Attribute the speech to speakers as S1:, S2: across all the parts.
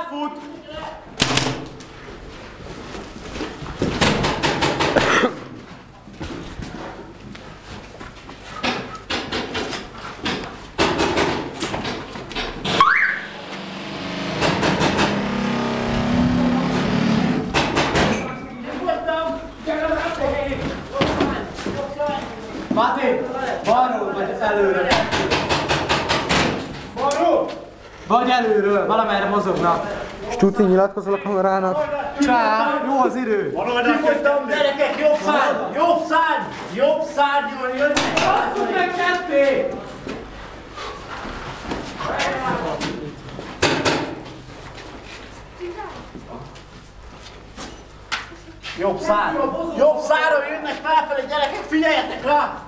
S1: átfut!
S2: Mati, balról vagy előről?
S1: Balról!
S2: Vagy előről, valamerre mozognak.
S3: Stuci, nyilatkozol a kamerának?
S2: Csá, jó az idő.
S1: Kifogtam, gyerekek, jobb szárny! Jobb szárny! Jobb szárnyon jönnek!
S2: Basszuk meg ketté!
S1: Jobb szár! Jobb szárról jönnek felfelé, gyerekek, figyeljetek rá!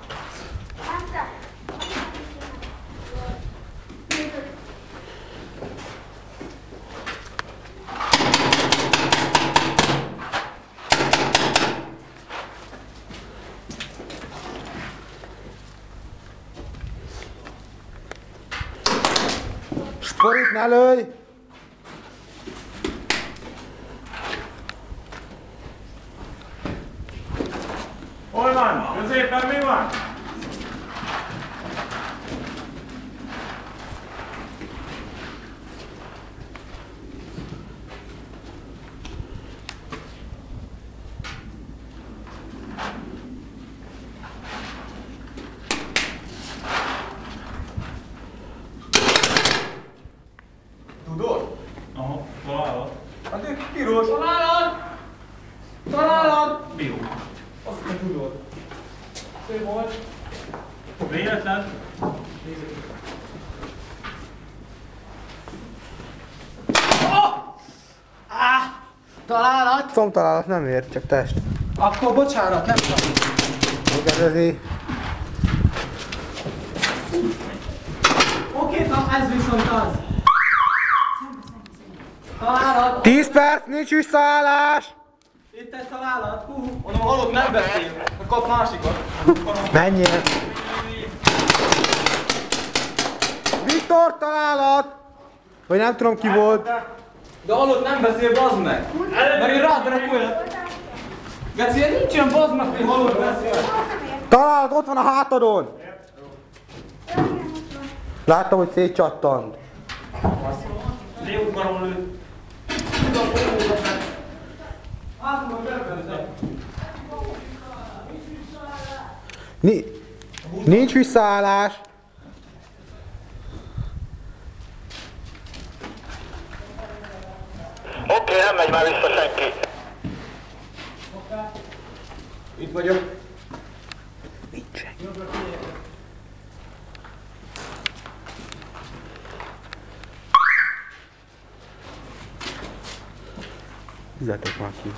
S3: Sporit ne lőj!
S1: Hol van? Középen mi van? Tudod?
S4: Aha, találat.
S1: Hát ő piros.
S2: Találat! Találat!
S4: Bio.
S1: Azt nem tudod. Szép volt.
S4: Véletlen?
S2: Találat!
S3: Combtalálat nem ér, csak test.
S2: Akkor bocsánat, nem tudom.
S3: Kérdezi.
S2: Oké, ez viszont az. Találat!
S3: 10 perc, nincs visszaállás!
S2: Itt egy találat. Hú.
S1: Mondom, halott nem beszél. Kap másikat.
S3: Menjél! Viktor, találat! Vagy nem tudom ki volt.
S2: De alatt nem beszél, bazd meg! Mert én rád repülök! Geci, nincs ilyen bazd meg, hogy halott beszél!
S3: Találat, ott van a hátadon! Láttam, hogy szétcsattant.
S4: Léuggaron lőtt.
S3: Nincs visszaállás.
S5: Oké, nem megy már vissza senki.
S1: Itt vagyok.
S3: Húzzátok már ki.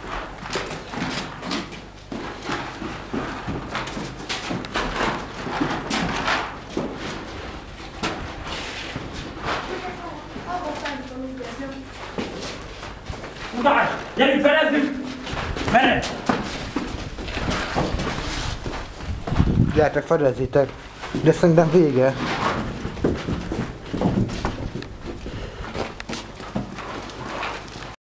S4: Udás! Gyerünk, felezzük! Mered!
S3: Gyertek, fedezzétek. De szerintem vége.